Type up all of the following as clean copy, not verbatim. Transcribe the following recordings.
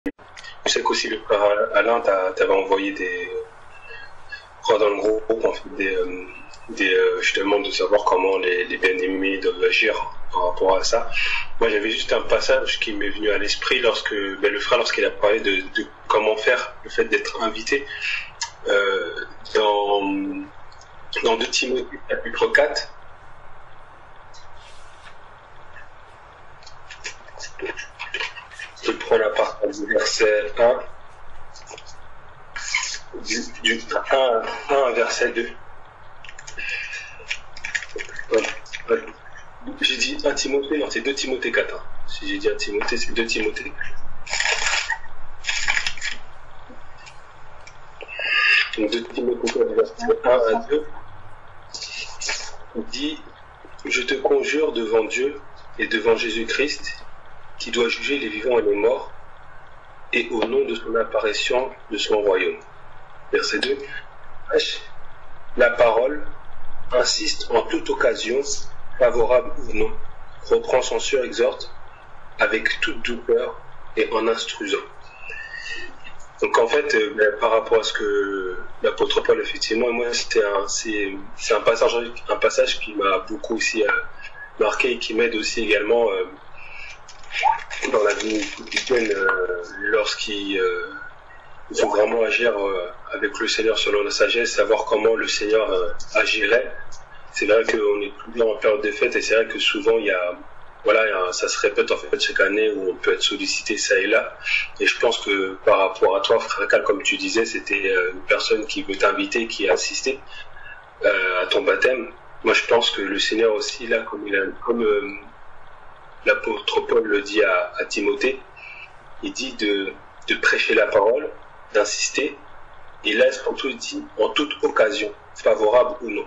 Je sais qu'aussi le frère Alain t'avait envoyé dans le groupe en fait, justement de savoir comment les bien-aimés doivent agir par rapport à ça. Moi j'avais juste un passage qui m'est venu à l'esprit le frère lorsqu'il a parlé de comment faire le fait d'être invité dans 2 Timothée chapitre 4. Je prends la partie du verset 1 du 1 à verset 2. J'ai dit 1 Timothée, non c'est 2 Timothée 4. Si j'ai dit 1 Timothée, c'est 2 Timothée. Donc 2 Timothée 4, verset 1 à 2. Il dit: Je te conjure devant Dieu et devant Jésus-Christ, qui doit juger les vivants et les morts, et au nom de son apparition de son royaume. Verset 2. La parole, insiste en toute occasion, favorable ou non, reprend, censure, exhorte, avec toute douceur et en instruisant. Donc en fait, par rapport à ce que l'apôtre Paul, effectivement, moi c'est un passage qui m'a beaucoup aussi marqué et qui m'aide aussi également dans la vie quotidienne lorsqu'il faut vraiment agir avec le Seigneur selon la sagesse, savoir comment le Seigneur agirait. C'est vrai qu'on est toujours en période de fête et c'est vrai que souvent ça se répète en fait chaque année où on peut être sollicité ça et là. Et je pense que par rapport à toi, frère Cal, comme tu disais, c'était une personne qui veut t'inviter, qui a assisté à ton baptême. Moi, je pense que le Seigneur aussi, là, comme l'apôtre Paul le dit à Timothée, il dit de prêcher la parole, d'insister. Et là, surtout, il dit en toute occasion, favorable ou non.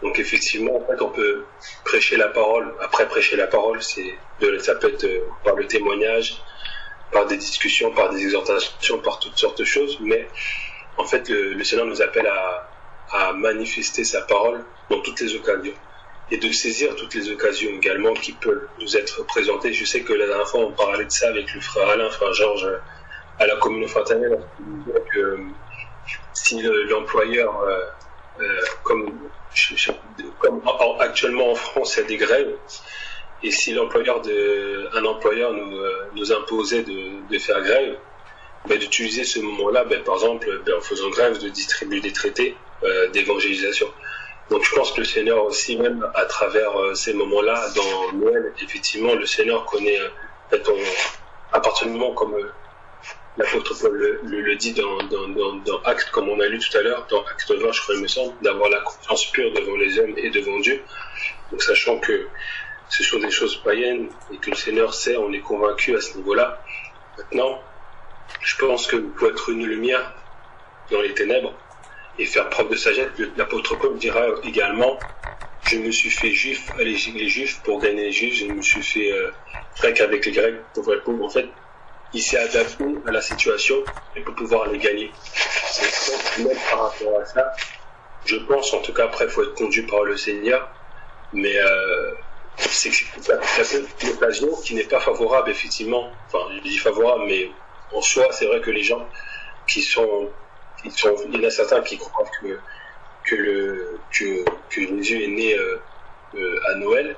Donc effectivement, en fait, on peut prêcher la parole. Après, prêcher la parole, ça peut être par le témoignage, par des discussions, par des exhortations, par toutes sortes de choses. Mais en fait, le Seigneur nous appelle à manifester sa parole dans toutes les occasions et de saisir toutes les occasions également qui peuvent nous être présentées. Je sais que la dernière fois, on parlait de ça avec le frère Alain, frère Georges, à la communion fraternelle, que si l'employeur, comme actuellement en France, il y a des grèves, et si un employeur nous imposait de faire grève, d'utiliser ce moment-là, par exemple, en faisant grève, de distribuer des traités d'évangélisation. Donc je pense que le Seigneur aussi, même à travers ces moments-là, dans Noël, effectivement, le Seigneur connaît, à partir du moment comme l'apôtre Paul le dit dans Actes, comme on a lu tout à l'heure, dans Acte 20, je crois, il me semble, d'avoir la confiance pure devant les hommes et devant Dieu. Donc sachant que ce sont des choses païennes et que le Seigneur sait, on est convaincu à ce niveau-là. Maintenant, je pense qu'il faut être une lumière dans les ténèbres et faire preuve de sagesse. L'apôtre Paul dira également: je me suis fait juif avec les juifs pour gagner les juifs, je me suis fait grec avec les grecs pour répondre. En fait, il s'est adapté à la situation et pour pouvoir les gagner. Et même par rapport à ça, je pense, en tout cas, après, il faut être conduit par le Seigneur, mais c'est une occasion qui n'est pas favorable, effectivement. Enfin, je dis favorable, mais en soi, c'est vrai que les gens il y en a certains qui croient que Jésus est né à Noël.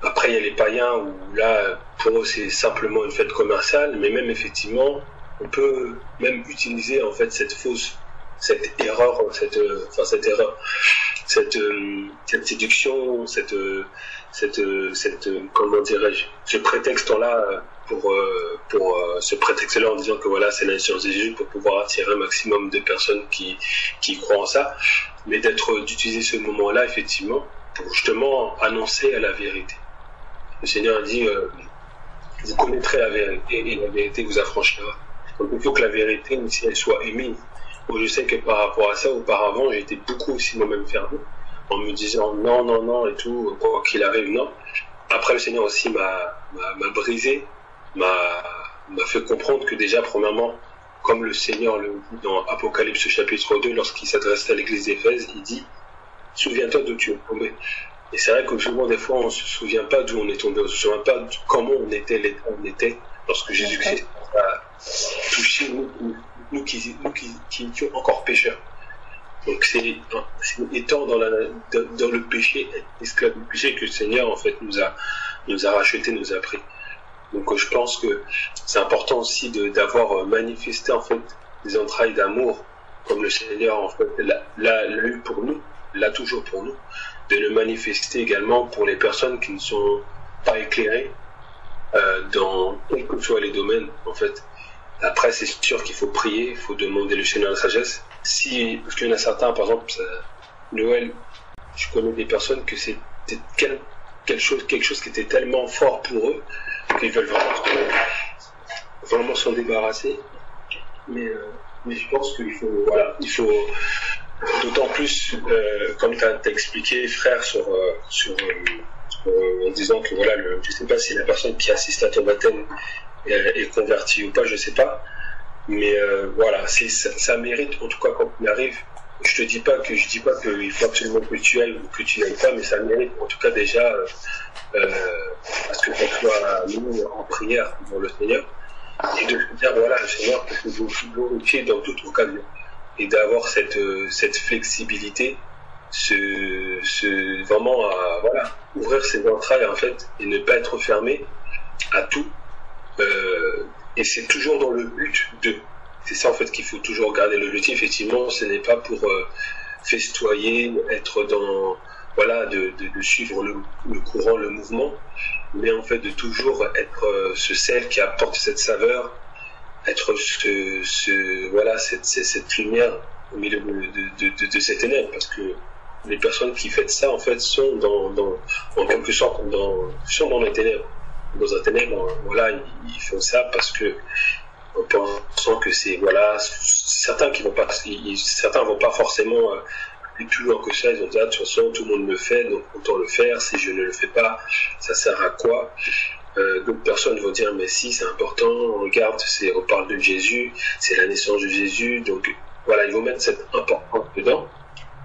Après, il y a les païens où là, pour eux, c'est simplement une fête commerciale, mais même effectivement, on peut même utiliser en fait cette erreur, cette séduction, comment dirais-je, ce prétexte-là pour ce prétexte-là en disant que voilà, c'est la naissance de Jésus pour pouvoir attirer un maximum de personnes qui croient en ça, mais d'utiliser ce moment-là effectivement pour justement annoncer à la vérité. Le Seigneur a dit vous connaîtrez la vérité et la vérité vous affranchira. Donc il faut que la vérité aussi elle soit émise. Moi, je sais que par rapport à ça, auparavant, j'ai été beaucoup aussi moi-même fermé, en me disant non et tout, quoi qu'il arrive, non. Après, le Seigneur aussi m'a brisé, m'a fait comprendre que déjà, premièrement, comme le Seigneur le dit dans Apocalypse chapitre 2, lorsqu'il s'adresse à l'église d'Éphèse, il dit « Souviens-toi d'où tu es tombé ». Et c'est vrai que souvent, des fois, on ne se souvient pas d'où on est tombé, on ne se souvient pas de comment on était, l'état où on était lorsque Jésus-Christ qui étions encore pécheurs. Donc c'est étant dans le péché, esclave du péché, que le Seigneur en fait nous a rachetés, nous a pris. Donc je pense que c'est important aussi d'avoir manifesté en fait des entrailles d'amour, comme le Seigneur en fait l'a eu pour nous, l'a toujours pour nous, de le manifester également pour les personnes qui ne sont pas éclairées dans quels que soient les domaines en fait. Après c'est sûr qu'il faut prier, il faut demander le Seigneur la sagesse. Parce qu'il y en a certains, par exemple, Noël, je connais des personnes que c'était quelque chose qui était tellement fort pour eux qu'ils veulent vraiment s'en débarrasser. Mais je pense qu'il faut, voilà, il faut d'autant plus, comme tu as expliqué, frère, en disant que voilà, je sais pas si la personne qui assiste à ton baptême est convertie ou pas, je sais pas. Mais voilà, ça mérite, en tout cas quand il arrive, je dis pas qu'il faut absolument que tu ailles ou que tu n'ailles pas, mais ça mérite en tout cas déjà parce que qu'on soit mis en prière pour le Seigneur et de se dire voilà, le Seigneur peut se glorifier dans toute occasion et d'avoir cette flexibilité, vraiment voilà, ouvrir ses entrailles en fait et ne pas être fermé à tout. Et c'est toujours dans le but de. C'est ça en fait qu'il faut toujours garder le but. Effectivement, ce n'est pas pour festoyer, être dans voilà, de suivre le courant, le mouvement, mais en fait de toujours être ce sel qui apporte cette saveur, être voilà cette lumière au milieu de ces ténèbres, parce que les personnes qui font ça en fait sont en quelque sorte sont dans les ténèbres. Dans un ténèbre, voilà, ils font ça parce que en pensant que c'est voilà, certains vont pas forcément aller plus loin que ça. Ils ont dit de toute façon tout le monde le fait, donc autant le faire. Si je ne le fais pas, ça sert à quoi? D'autres personnes vont dire mais si, c'est important. Regarde, on parle de Jésus, c'est la naissance de Jésus, donc voilà, ils vont mettre cette importance dedans,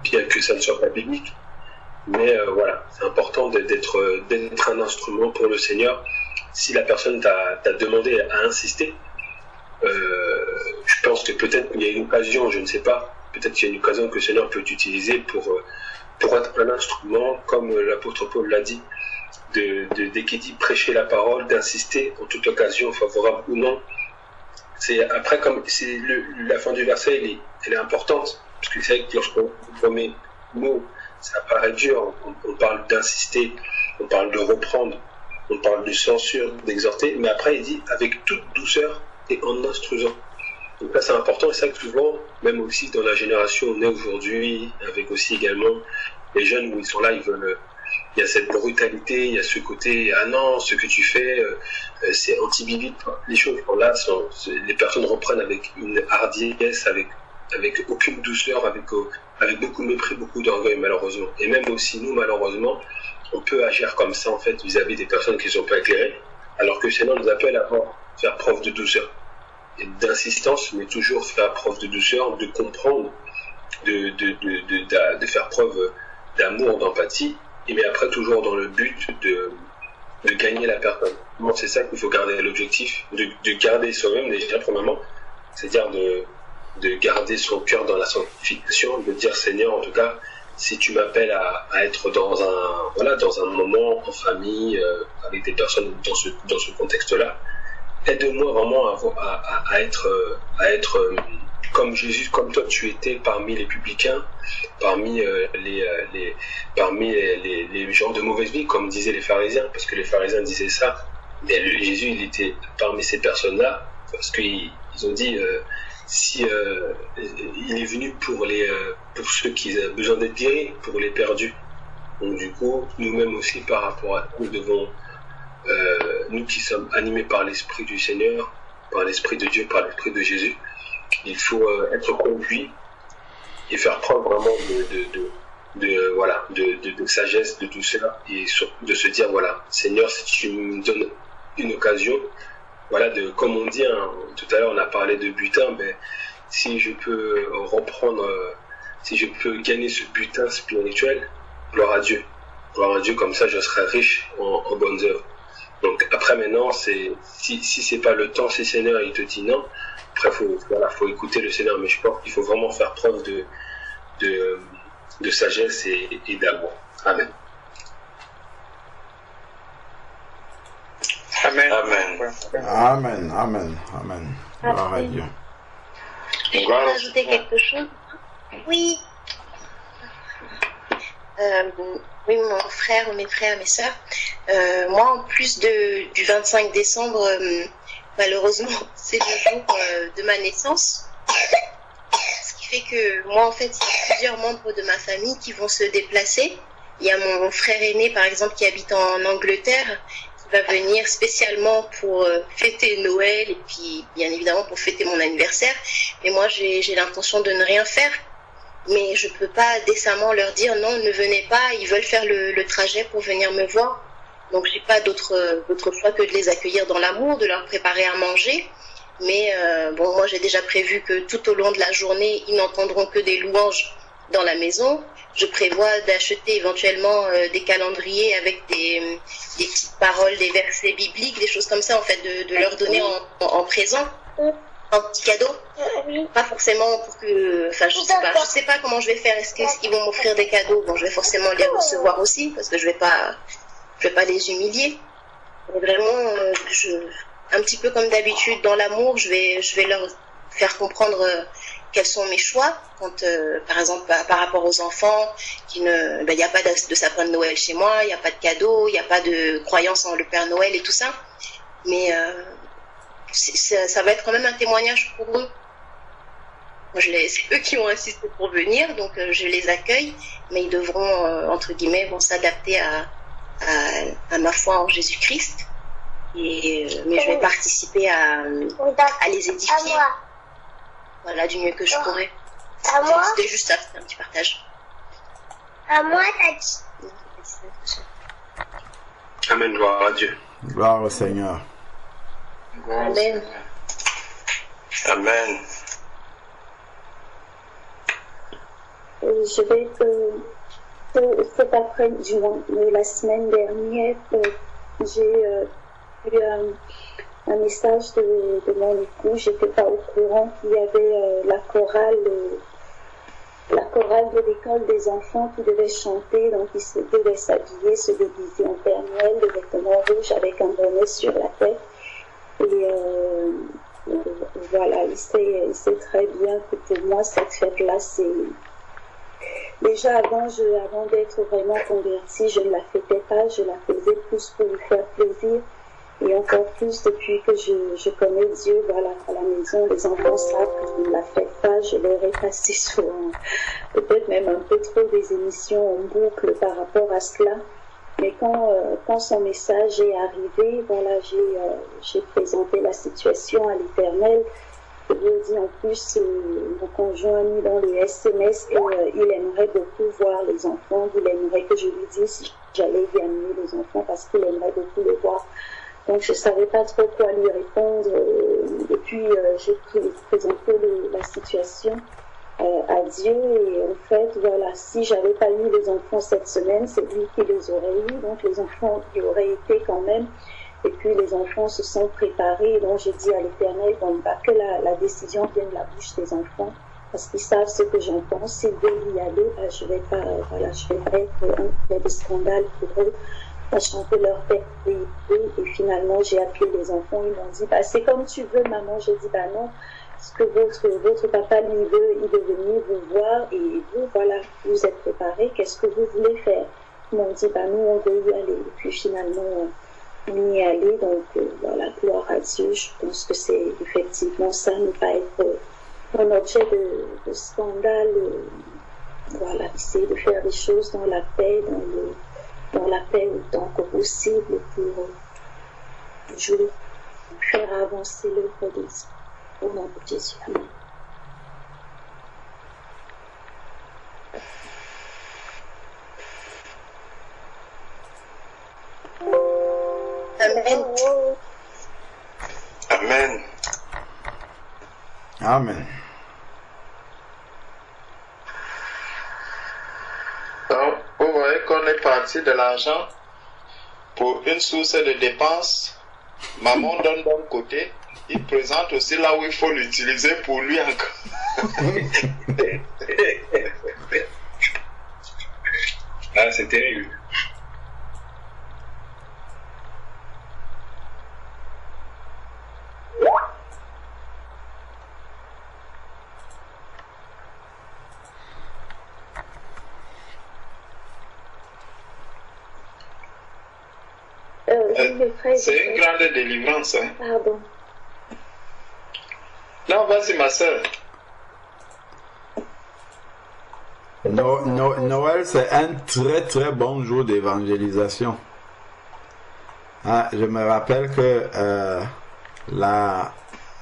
bien que ça ne soit pas biblique. Mais voilà, c'est important d'être un instrument pour le Seigneur. Si la personne t'a demandé à insister, je pense que peut-être qu'il y a une occasion, je ne sais pas, peut-être qu'il y a une occasion que le Seigneur peut utiliser pour être un instrument, comme l'apôtre Paul l'a dit, dès qu'il dit prêcher la parole, d'insister en toute occasion, favorable ou non. Après, comme c'est la fin du verset, elle est importante, parce que c'est vrai que lorsqu'on promet mot, ça paraît dur, on parle d'insister, on parle de reprendre, on parle de censure, d'exhorter, mais après il dit avec toute douceur et en instruisant. Donc là c'est important, et c'est ça que souvent, même aussi dans la génération où on est aujourd'hui, avec aussi également les jeunes où ils sont là, il y a cette brutalité, il y a ce côté, ah non, ce que tu fais, c'est anti-biblique. Les choses là, les personnes reprennent avec une hardiesse, avec aucune douceur, avec beaucoup de mépris, beaucoup d'orgueil malheureusement. Et même aussi nous malheureusement, on peut agir comme ça en fait vis-à-vis des personnes qui ne sont pas éclairées, alors que le Seigneur nous appelle à faire preuve de douceur et d'insistance, mais toujours faire preuve de douceur, de comprendre, de faire preuve d'amour, d'empathie, et mais après toujours dans le but de gagner la personne. Bon, c'est ça qu'il faut garder l'objectif, de garder soi-même déjà premièrement, c'est-à-dire de garder son cœur dans la sanctification, de dire Seigneur, en tout cas, si tu m'appelles à être dans un moment en famille, avec des personnes dans ce contexte-là, aide-moi vraiment à être comme Jésus, comme toi tu étais parmi les publicains, parmi les gens de mauvaise vie, comme disaient les pharisiens, parce que les pharisiens disaient ça. Mais Jésus, il était parmi ces personnes-là, parce qu'ils ont dit si il est venu pour ceux qui ont besoin d'être guéris, pour les perdus. Donc du coup, nous-mêmes aussi par rapport à nous devons, nous qui sommes animés par l'Esprit du Seigneur, par l'Esprit de Dieu, par l'Esprit de Jésus, il faut être conduit et faire preuve vraiment de sagesse, de douceur, et de se dire voilà, Seigneur, si tu me donnes une occasion, voilà, comme on dit, hein, tout à l'heure on a parlé de butin, mais si je peux si je peux gagner ce butin spirituel, gloire à Dieu, comme ça je serai riche en bonnes œuvres. Donc après maintenant, si c'est pas le temps, si Seigneur il te dit non, Après, faut écouter le Seigneur, mais je pense qu'il faut vraiment faire preuve de sagesse et d'amour. Amen. Amen. Amen. Amen. Amen. Amen. Gloire à Dieu. Je peux rajouter quelque chose? Oui. Oui, mon frère ou mes frères, mes sœurs. Moi, en plus du 25 décembre, malheureusement, c'est le jour de ma naissance. Ce qui fait que moi, en fait, il y a plusieurs membres de ma famille qui vont se déplacer. Il y a mon frère aîné, par exemple, qui habite en Angleterre, qui va venir spécialement pour fêter Noël et puis, bien évidemment, pour fêter mon anniversaire. Mais moi, j'ai l'intention de ne rien faire. Mais je peux pas décemment leur dire non, ne venez pas, ils veulent faire le trajet pour venir me voir. Donc j'ai pas d'autre choix que de les accueillir dans l'amour, de leur préparer à manger. Mais bon, moi j'ai déjà prévu que tout au long de la journée, ils n'entendront que des louanges dans la maison. Je prévois d'acheter éventuellement des calendriers avec des petites paroles, des versets bibliques, des choses comme ça en fait, de leur donner en présent. Un petit cadeau, pas forcément pour que, enfin je sais pas comment je vais faire. Est-ce qu'ils vont m'offrir des cadeaux? Bon, je vais forcément les recevoir aussi parce que je vais pas les humilier. Mais vraiment, un petit peu comme d'habitude dans l'amour, je vais leur faire comprendre quels sont mes choix. Quand, par exemple, par rapport aux enfants, il n'y a pas de sapin de Noël chez moi, il n'y a pas de cadeau, il n'y a pas de croyance en le Père Noël et tout ça. Mais ça va être quand même un témoignage pour eux. C'est eux qui ont insisté pour venir, donc je les accueille, mais ils devront, entre guillemets, s'adapter à ma foi en Jésus-Christ. Mais je vais participer à les édifier. Voilà, du mieux que je pourrais. C'était juste ça, c'était un petit partage. À moi, t'as dit. Amen, gloire à Dieu. Gloire au Seigneur. Amen. Amen. Je vais cet après-midi, la semaine dernière, j'ai eu un message de mon époux. J'étais pas au courant qu'il y avait la chorale de l'école des enfants qui devait chanter, donc ils devaient s'habiller, se déguiser en Père Noël, de vêtements rouges avec un bonnet sur la tête. Et voilà, il sait très bien que pour moi, cette fête-là, c'est... Déjà, avant d'être vraiment convertie, je ne la fêtais pas, je la faisais plus pour lui faire plaisir. Et encore plus depuis que je connais Dieu, voilà, à la maison, les enfants savent que je ne la fête pas, je leur ai passé souvent, peut-être même un peu trop des émissions en boucle par rapport à cela. Mais quand son message est arrivé, voilà, j'ai présenté la situation à l'Éternel. Je lui ai dit en plus, mon conjoint a mis dans le SMS qu'il aimerait beaucoup voir les enfants. Il aimerait que je lui dise si j'allais y amener les enfants parce qu'il aimerait beaucoup les voir. Donc je ne savais pas trop quoi lui répondre. Et puis j'ai présenté la situation à Dieu. Et en fait, voilà, si j'avais pas eu les enfants cette semaine, c'est lui qui les aurait eu. Donc les enfants y auraient été quand même. Et puis les enfants se sont préparés. Donc j'ai dit à l'Éternel, que la décision vienne de la bouche des enfants, parce qu'ils savent ce que j'en pense. S'ils veulent y aller, je vais pas être un fait de scandale pour eux, sachant que leur père est et finalement j'ai appelé les enfants. Ils m'ont dit, c'est comme tu veux, maman. J'ai dit, non. Ce que votre papa lui veut, il veut venir vous voir et vous, voilà, vous êtes préparés. Qu'est-ce que vous voulez faire? Ils m'ont dit, nous on veut y aller. Et puis finalement on y est allé, donc voilà, gloire à Dieu. Je pense que c'est effectivement ça, ne pas être un objet de scandale. Voilà, essayer de faire des choses dans la paix, dans la paix autant que possible pour toujours faire avancer l'œuvre de Dieu. Au nom de Jésus. Amen. Amen. Amen. Amen. Donc, vous voyez qu'on est parti de l'argent pour une source de dépenses. Maman donne d'un côté il présente aussi là où il faut l'utiliser pour lui encore. Ah, c'est terrible. C'est une grande délivrance. Hein. Pardon. Non, vas-y, ma soeur. Noël, c'est un très très bon jour d'évangélisation. Ah, je me rappelle que la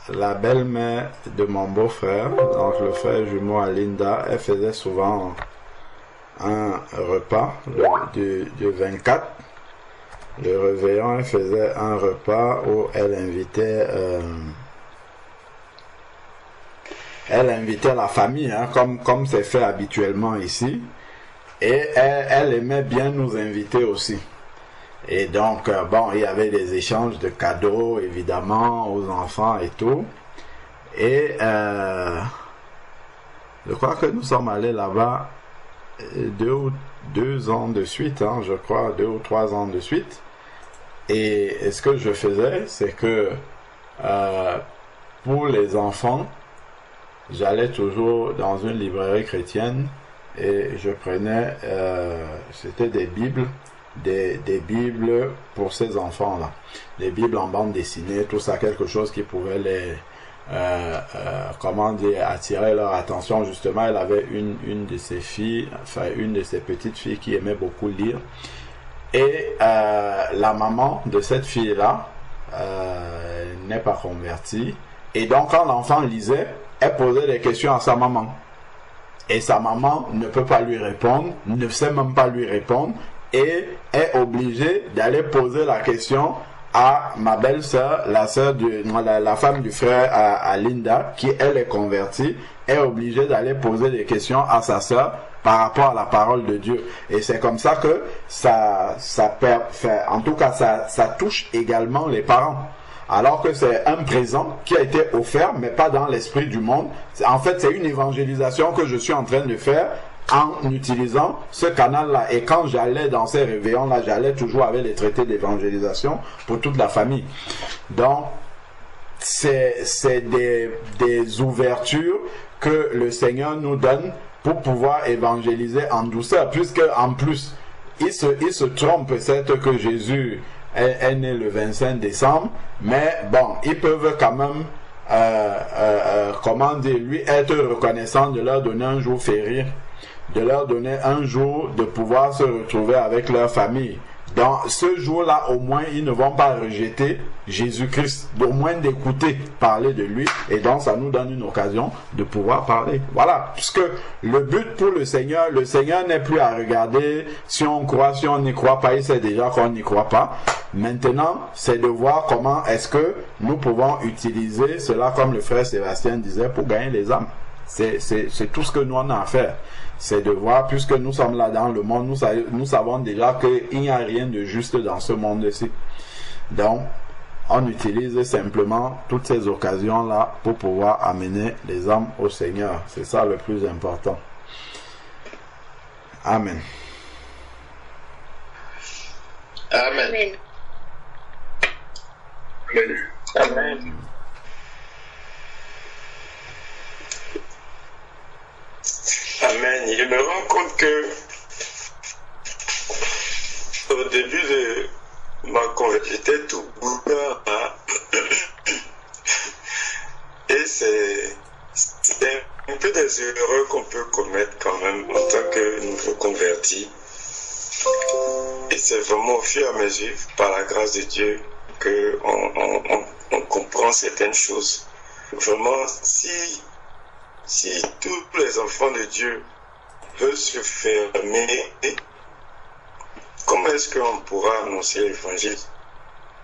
belle-mère de mon beau-frère, donc le frère jumeau à Linda, elle faisait souvent un repas du 24. Le réveillon, elle faisait un repas où elle invitait la famille, hein, comme c'est fait habituellement ici. Et elle aimait bien nous inviter aussi. Et donc, bon, il y avait des échanges de cadeaux, évidemment, aux enfants et tout. Et je crois que nous sommes allés là-bas 2 ans de suite, hein, je crois, 2 ou 3 ans de suite. Et ce que je faisais, c'est que pour les enfants, j'allais toujours dans une librairie chrétienne et je prenais, c'était des Bibles, des Bibles pour ces enfants-là. Des Bibles en bande dessinée, tout ça, quelque chose qui pouvait les, attirer leur attention. Justement, elle avait une de ses filles, enfin une de ses petites filles qui aimait beaucoup lire. Et la maman de cette fille-là n'est pas convertie. Et donc, quand l'enfant lisait, elle posait des questions à sa maman. Et sa maman ne peut pas lui répondre, ne sait même pas lui répondre, et est obligée d'aller poser la question à ma belle-sœur, la femme du frère à Linda, qui elle est convertie, est obligée d'aller poser des questions à sa sœur par rapport à la parole de Dieu. Et c'est comme ça que ça touche également les parents. Alors que c'est un présent qui a été offert, mais pas dans l'esprit du monde. En fait, c'est une évangélisation que je suis en train de faire en utilisant ce canal-là. Et quand j'allais dans ces réveillons-là, j'allais toujours avec les traités d'évangélisation pour toute la famille. Donc, c'est des ouvertures que le Seigneur nous donne pour pouvoir évangéliser en douceur, puisque en plus, il se trompe peut-être que Jésus est né le 25 décembre, mais bon, ils peuvent quand même, lui être reconnaissant de leur donner un jour férié, de leur donner un jour de pouvoir se retrouver avec leur famille. Dans ce jour-là, au moins, ils ne vont pas rejeter Jésus-Christ, au moins d'écouter parler de lui, et donc ça nous donne une occasion de pouvoir parler. Voilà, puisque le but pour le Seigneur n'est plus à regarder si on croit, si on n'y croit pas, il sait déjà qu'on n'y croit pas. Maintenant, c'est de voir comment est-ce que nous pouvons utiliser cela, comme le frère Sébastien disait, pour gagner les âmes. C'est tout ce que nous on a à faire. C'est de voir, puisque nous sommes là dans le monde, nous savons déjà qu'il n'y a rien de juste dans ce monde-ci. Donc, on utilise simplement toutes ces occasions-là pour pouvoir amener les âmes au Seigneur. C'est ça le plus important. Amen. Amen. Amen. Amen. Amen. Je me rends compte que au début de ma conversion, j'étais tout ouvert et c'est un peu des erreurs qu'on peut commettre quand même en tant que nouveau converti. Et c'est vraiment au fur et à mesure, par la grâce de Dieu, qu'on comprend certaines choses. Vraiment, si tous les enfants de Dieu veulent se fermer, comment est-ce qu'on pourra annoncer l'évangile?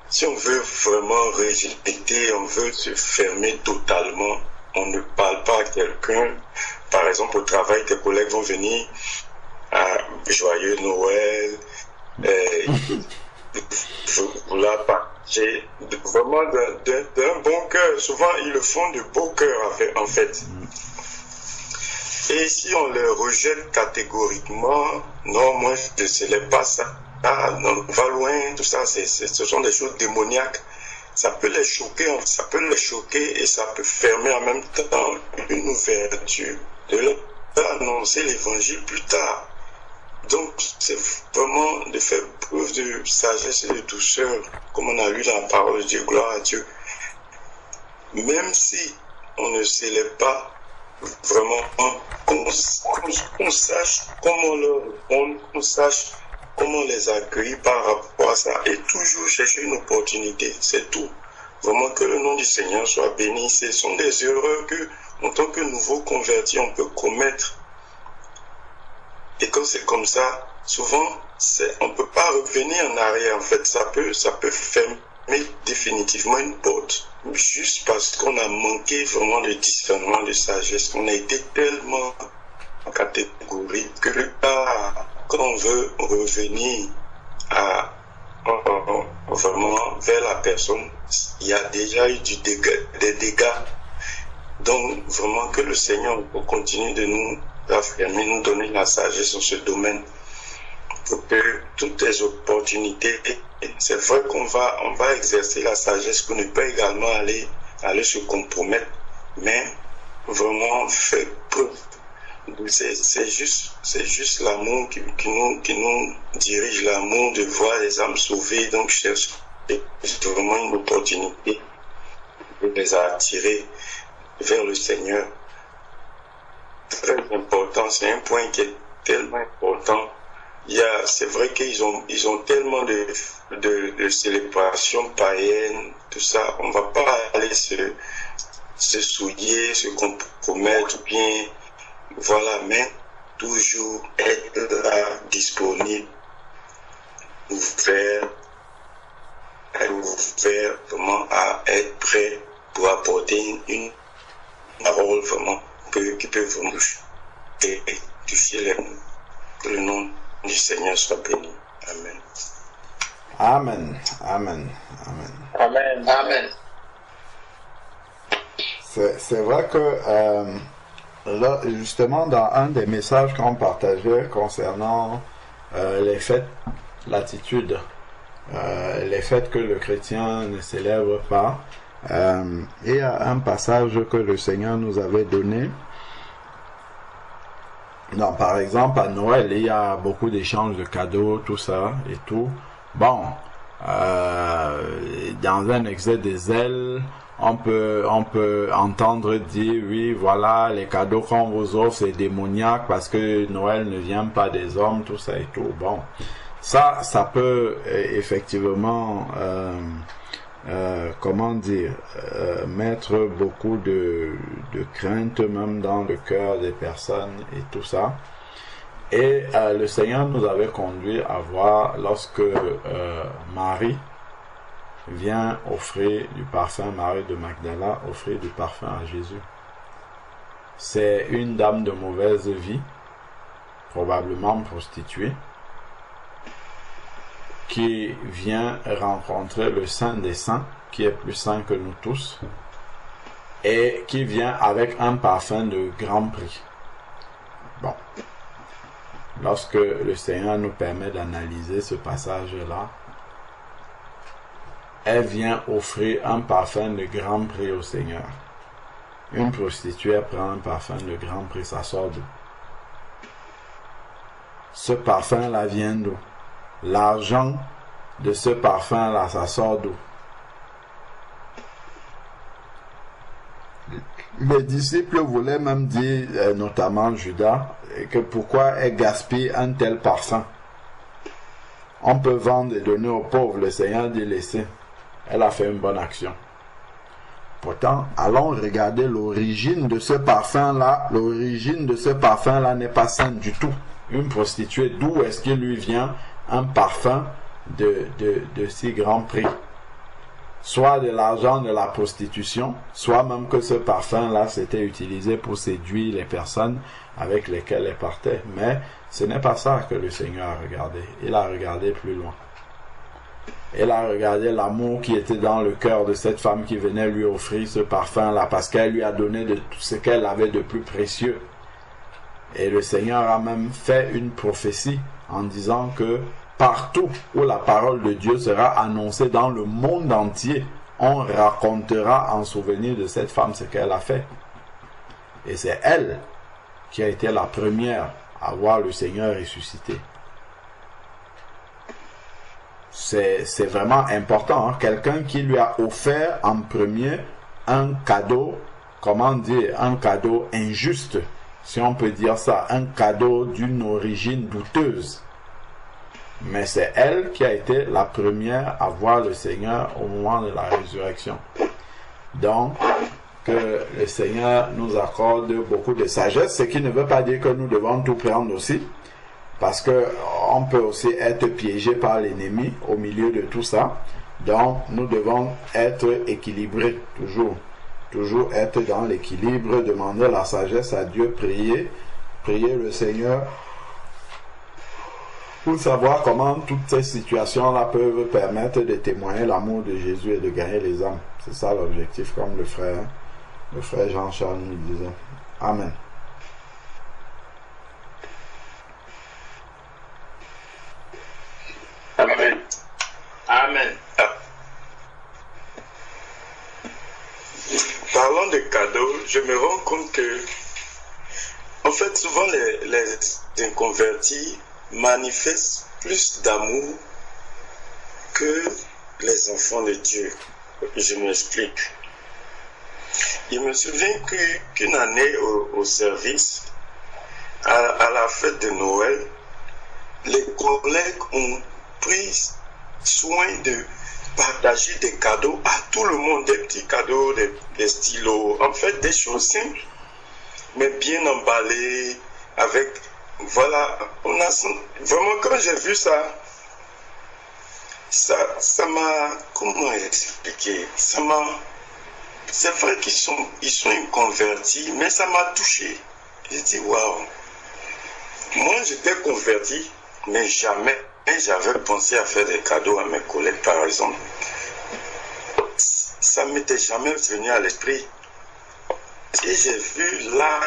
Si on veut vraiment rejeter, on veut se fermer totalement, on ne parle pas à quelqu'un. Par exemple, au travail, tes collègues vont venir à Joyeux Noël, vous la partager vraiment d'un bon cœur. Souvent, ils le font de beau cœur, en fait. Et si on le rejette catégoriquement, non, moi, je ne célèbre pas ça. Ah, non, va loin, tout ça, ce sont des choses démoniaques. Ça peut les choquer et ça peut fermer en même temps une ouverture de leur annoncer l'évangile plus tard. Donc, c'est vraiment de faire preuve de sagesse et de douceur, comme on a lu dans la parole de Dieu, gloire à Dieu. Même si on ne célèbre pas, vraiment, qu'on sache comment leur répondre, qu'on sache comment les accueillir par rapport à ça, et toujours chercher une opportunité, c'est tout. Vraiment que le nom du Seigneur soit béni. Ce sont des erreurs que, en tant que nouveau converti, on peut commettre. Et quand c'est comme ça, souvent, on ne peut pas revenir en arrière. En fait, ça peut fermer définitivement une porte. Juste parce qu'on a manqué vraiment de discernement, de sagesse. On a été tellement catégorique que quand on veut revenir vraiment vers la personne, il y a déjà eu des dégâts. Donc, vraiment que le Seigneur continue de nous affirmer, nous donner la sagesse dans ce domaine, pour que toutes les opportunités, c'est vrai qu'on va exercer la sagesse pour ne pas également aller se compromettre, mais vraiment faire preuve. C'est juste l'amour qui nous dirige, l'amour de voir les âmes sauvées, donc cherche vraiment une opportunité de les attirer vers le Seigneur. Très important, c'est un point qui est tellement important. C'est vrai qu'ils ont tellement de célébrations païennes, tout ça. On ne va pas aller se souiller, se compromettre, bien, voilà, mais toujours être là, disponible, ouvert vraiment à être prêt pour apporter une parole vraiment qui peut vraiment édifier les mots. Que le nom du Seigneur soit béni. Amen. Amen. Amen. Amen. Amen. Amen. C'est vrai que là, justement, dans un des messages qu'on partageait concernant les fêtes, l'attitude, les fêtes que le chrétien ne célèbre pas, il y a un passage que le Seigneur nous avait donné. Non, par exemple, à Noël, il y a beaucoup d'échanges de cadeaux, tout ça et tout. Bon, dans un excès de zèle, on peut entendre dire, oui, voilà, les cadeaux qu'on vous offre, c'est démoniaque parce que Noël ne vient pas des hommes, tout ça et tout. Bon, ça peut effectivement, mettre beaucoup de crainte même dans le cœur des personnes et tout ça. Et le Seigneur nous avait conduit à voir lorsque Marie vient offrir du parfum, Marie de Magdala offrir du parfum à Jésus. C'est une dame de mauvaise vie, probablement prostituée, qui vient rencontrer le Saint des Saints, qui est plus saint que nous tous, et qui vient avec un parfum de grand prix. Bon. Lorsque le Seigneur nous permet d'analyser ce passage-là, elle vient offrir un parfum de grand prix au Seigneur. Une prostituée prend un parfum de grand prix, ça sort d'où? Ce parfum-là vient d'où? L'argent de ce parfum-là, ça sort d'où? Les disciples voulaient même dire, notamment Judas, que pourquoi elle gaspille un tel parfum? On peut vendre et donner aux pauvres. Le Seigneur dit laissez. Elle a fait une bonne action. Pourtant, allons regarder l'origine de ce parfum-là. L'origine de ce parfum-là n'est pas sainte du tout. Une prostituée, d'où est-ce qu'il lui vient un parfum de si grand prix? Soit de l'argent de la prostitution, soit même que ce parfum-là s'était utilisé pour séduire les personnes avec lesquelles elle partait. Mais ce n'est pas ça que le Seigneur a regardé. Il a regardé plus loin. Elle a regardé l'amour qui était dans le cœur de cette femme qui venait lui offrir ce parfum-là, parce qu'elle lui a donné de tout ce qu'elle avait de plus précieux. Et le Seigneur a même fait une prophétie en disant que partout où la parole de Dieu sera annoncée dans le monde entier, on racontera en souvenir de cette femme ce qu'elle a fait. Et c'est elle qui a été la première à voir le Seigneur ressuscité. C'est vraiment important, hein? Quelqu'un qui lui a offert en premier un cadeau, comment dire, un cadeau injuste, si on peut dire ça, un cadeau d'une origine douteuse. Mais c'est elle qui a été la première à voir le Seigneur au moment de la résurrection. Donc, que le Seigneur nous accorde beaucoup de sagesse, ce qui ne veut pas dire que nous devons tout prendre aussi, parce que on peut aussi être piégé par l'ennemi au milieu de tout ça. Donc, nous devons être équilibrés, toujours être dans l'équilibre, demander la sagesse à Dieu, prier le Seigneur pour savoir comment toutes ces situations-là peuvent permettre de témoigner l'amour de Jésus et de gagner les âmes. C'est ça l'objectif, comme le frère Jean-Charles nous disait. Amen. Amen. Amen. Parlant de cadeaux, je me rends compte que, en fait, souvent les inconvertis manifestent plus d'amour que les enfants de Dieu. Je m'explique. Il me souvient qu'une année au service, à la fête de Noël, les collègues ont pris soin de partager des cadeaux à tout le monde, des petits cadeaux, des stylos, en fait des choses simples, mais bien emballées, avec, voilà, on a, vraiment quand j'ai vu ça m'a, comment expliquer, c'est vrai qu'ils sont inconvertis, mais ça m'a touché. J'ai dit, waouh, moi j'étais converti, mais jamais j'avais pensé à faire des cadeaux à mes collègues, par exemple. Ça ne m'était jamais venu à l'esprit. Et j'ai vu là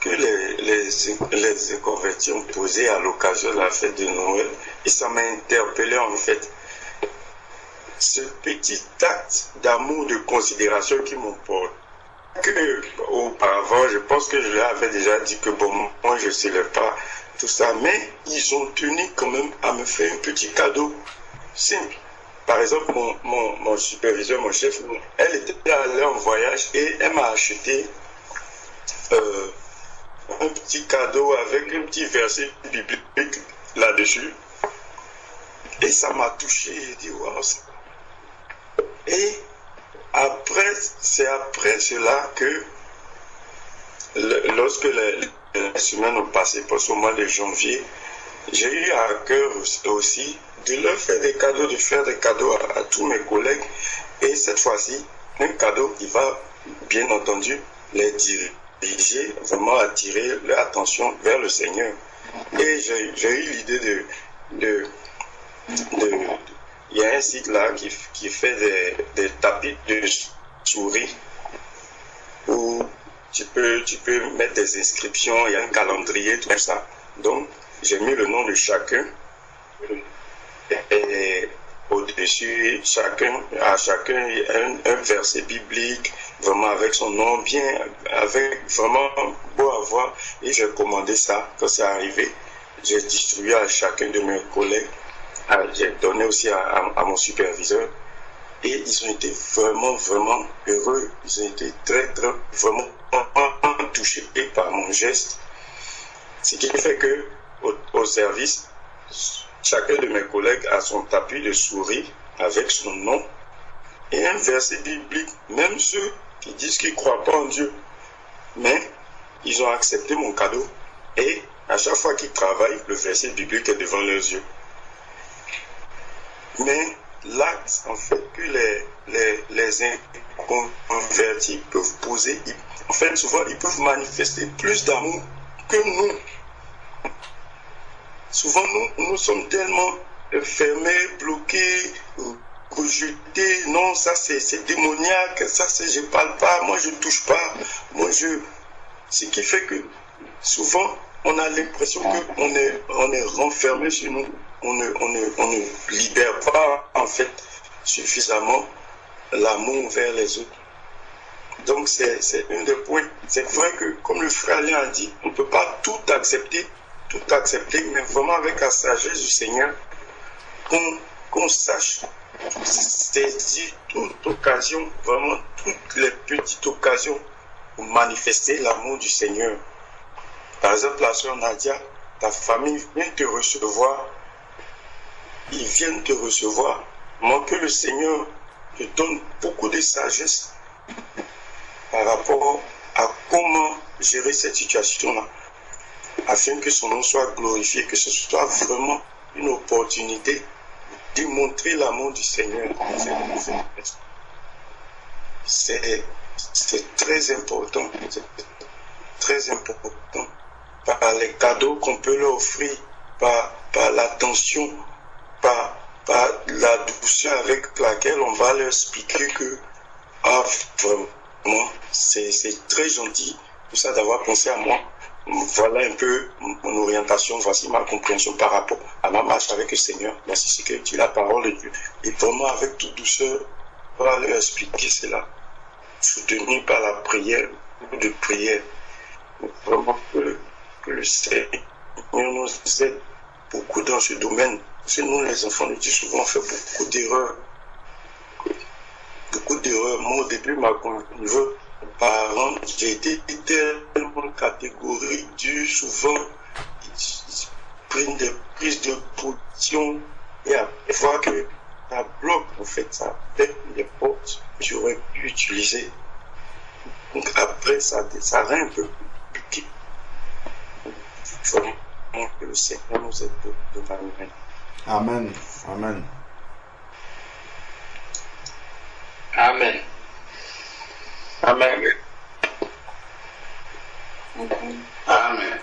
que les inconvertis ont posé à l'occasion de la fête de Noël, et ça m'a interpellé en fait. Ce petit acte d'amour, de considération qui m'ont porté. Que auparavant, je pense que je leur avais déjà dit que bon, moi je ne célèbre pas tout ça, mais ils ont tenu quand même à me faire un petit cadeau simple. Par exemple, mon superviseur, mon chef, elle était allée en voyage et elle m'a acheté un petit cadeau avec un petit verset biblique là-dessus. Et ça m'a touché, j'ai dit waouh. Et après, c'est après cela que lorsque les semaines ont passé, pour ce mois de janvier, j'ai eu à cœur aussi de leur faire des cadeaux, de faire des cadeaux à tous mes collègues. Et cette fois-ci, un cadeau qui va, bien entendu, les diriger, vraiment attirer leur attention vers le Seigneur. Et j'ai eu l'idée il y a un site là qui fait des tapis de souris où tu peux mettre des inscriptions, il y a un calendrier, tout ça. Donc, j'ai mis le nom de chacun et au-dessus, à chacun un verset biblique, vraiment avec son nom, bien, avec vraiment beau à voir. Et j'ai commandé ça quand c'est arrivé. J'ai distribué à chacun de mes collègues. J'ai donné aussi à mon superviseur et ils ont été vraiment heureux. Ils ont été très vraiment touchés par mon geste. Ce qui fait que au service, chacun de mes collègues a son tapis de souris avec son nom et un verset biblique. Même ceux qui disent qu'ils ne croient pas en Dieu, mais ils ont accepté mon cadeau et à chaque fois qu'ils travaillent, le verset biblique est devant leurs yeux. Mais l'acte, en fait, que les inconvertis peuvent poser, en fait, souvent, ils peuvent manifester plus d'amour que nous. Souvent, nous sommes tellement fermer, bloquer, rejeter. Non, ça c'est démoniaque, ça c'est je parle pas, moi je touche pas, ce qui fait que souvent on a l'impression qu'on est renfermé chez nous, on ne libère pas en fait suffisamment l'amour vers les autres. Donc c'est un des points. C'est vrai que comme le frère Alain a dit, on ne peut pas tout accepter, mais vraiment avec la sagesse du Seigneur, qu'on sache saisir toute occasion, vraiment toutes les petites occasions pour manifester l'amour du Seigneur. Par exemple, la soeur Nadia, ta famille vient te recevoir, ils viennent te recevoir. Moi, que le Seigneur te donne beaucoup de sagesse par rapport à comment gérer cette situation-là, afin que son nom soit glorifié, que ce soit vraiment une opportunité de montrer l'amour du Seigneur. C'est très important, très important, par les cadeaux qu'on peut leur offrir, par l'attention, par la douceur avec laquelle on va leur expliquer que vraiment, c'est très gentil tout ça d'avoir pensé à moi. Voilà un peu mon orientation, voici ma compréhension par rapport à ma marche avec le Seigneur. Merci, c'est que tu dis la parole de Dieu. Et vraiment avec toute douceur, on va leur expliquer cela, soutenu par la prière, de prière. Vraiment que le Seigneur nous aide beaucoup dans ce domaine. Parce que nous, les enfants de Dieu, souvent on fait beaucoup d'erreurs. Moi, au début, ma conjointe, parents, j'ai été tellement catégorique, dur, souvent, ils prennent des prises de position et après, fois que ça bloque, en fait, ça fait les portes que j'aurais pu utiliser. Donc après, ça rend un peu compliqué. Vraiment que le Seigneur nous aide de la main. Amen. Amen. Amen. Amen. Amen.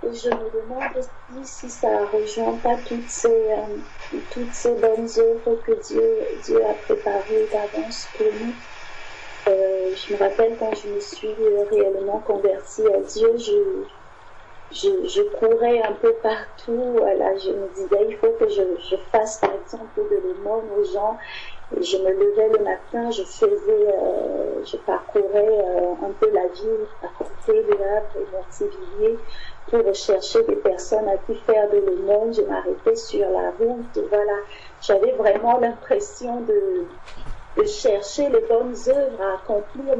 Et je me demande aussi si ça ne rejoint pas toutes ces bonnes œuvres que Dieu a préparées d'avance pour nous. Je me rappelle quand je me suis réellement convertie à Dieu, je courais un peu partout. Voilà, je me disais, il faut que je fasse par exemple de l'aumône aux gens. Et je me levais le matin, je parcourais un peu la ville, à côté de l'Arbre et Mortivilliers, pour rechercher des personnes à qui faire de l'aumône. Je m'arrêtais sur la route. Et voilà, j'avais vraiment l'impression de chercher les bonnes œuvres à accomplir,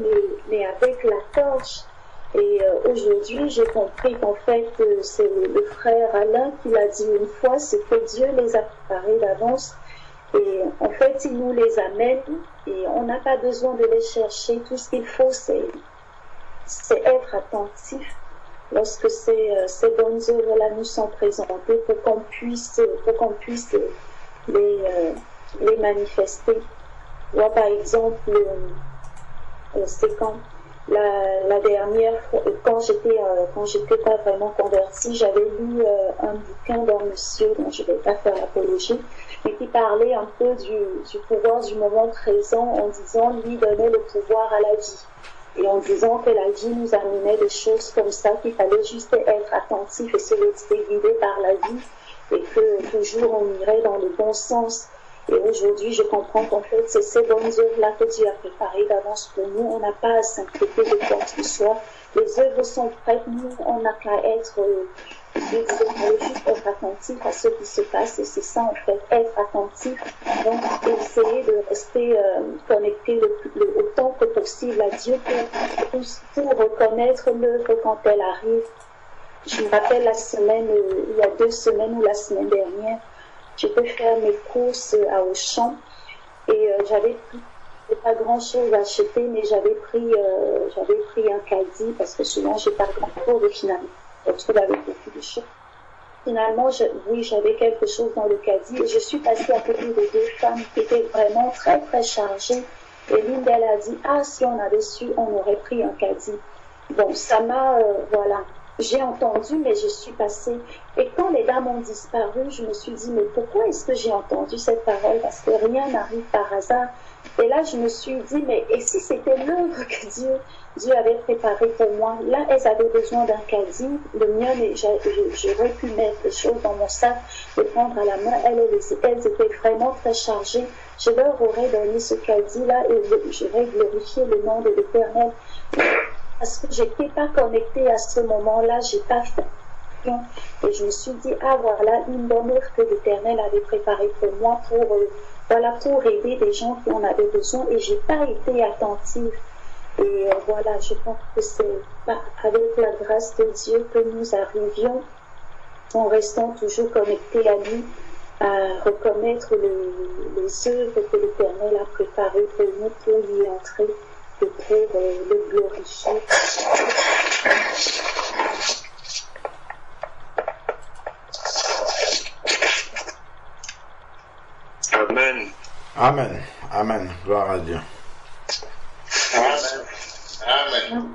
mais avec la torche. Et aujourd'hui, j'ai compris qu'en fait, c'est le frère Alain qui l'a dit une fois, c'est que Dieu les a préparés d'avance. Et en fait, il nous les amène et on n'a pas besoin de les chercher. Tout ce qu'il faut, c'est être attentif lorsque ces bonnes œuvres-là nous sont présentées pour qu'on puisse les manifester. Moi, par exemple, c'est quand la dernière fois, quand j'étais pas vraiment convertie, j'avais lu un bouquin d'un monsieur dont je ne vais pas faire l'apologie, mais qui parlait un peu du pouvoir du moment présent en disant lui donnait le pouvoir à la vie. Et en disant que la vie nous amenait des choses comme ça, qu'il fallait juste être attentif et se laisser guider par la vie et que toujours on irait dans le bon sens. Et aujourd'hui, je comprends qu'en fait, c'est ces bonnes œuvres-là que Dieu a préparées d'avance pour nous. On n'a pas à s'inquiéter de quoi que ce soit. Les œuvres sont prêtes. Nous, on n'a qu'à être, juste être attentif à ce qui se passe. Et c'est ça, en fait, être attentif. Donc, essayer de rester connecté autant que possible à Dieu pour reconnaître l'œuvre quand elle arrive. Je me rappelle il y a 2 semaines ou la semaine dernière, j'étais faire mes courses à Auchan et j'avais pas grand chose à acheter, mais j'avais pris un caddie parce que souvent j'ai pas grand chose et finalement je me retrouve avec beaucoup de choses. Finalement, j'avais quelque chose dans le caddie et je suis passée à côté de 2 femmes qui étaient vraiment très très chargées et l'une d'elles a dit « Ah, si on avait su, on aurait pris un caddie ». Bon, ça m'a, voilà, j'ai entendu, mais je suis passée. Et quand les dames ont disparu, je me suis dit, mais pourquoi est-ce que j'ai entendu cette parole? Parce que rien n'arrive par hasard. Et là, je me suis dit, mais et si c'était l'œuvre que Dieu avait préparée pour moi? Là, elles avaient besoin d'un caddie. Le mien, j'aurais pu mettre les choses dans mon sac, les prendre à la main. Elles étaient vraiment très chargées. Je leur aurais donné ce caddie-là et j'aurais glorifié le nom de l'Éternel. Parce que je n'étais pas connectée à ce moment-là, j'ai pas fait. Et je me suis dit, ah voilà, une bonne œuvre que l'Éternel avait préparée pour moi, pour aider des gens qui en avaient besoin, et j'ai pas été attentive. Et voilà, je pense que c'est avec la grâce de Dieu que nous arrivions, en restant toujours connectés à lui, à reconnaître les œuvres que l'Éternel a préparées pour nous, pour y entrer et pour le glorifier. Amen. Amen. Amen. Gloire à Dieu. Amen.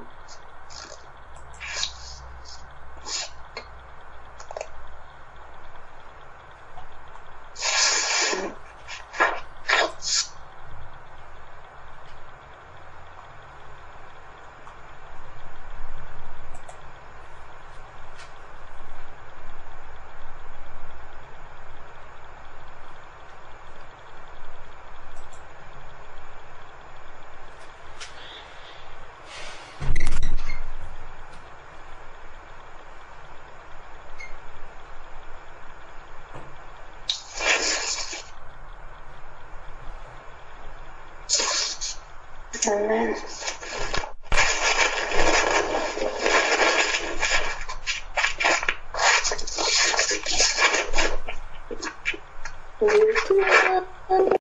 Amen. Amen.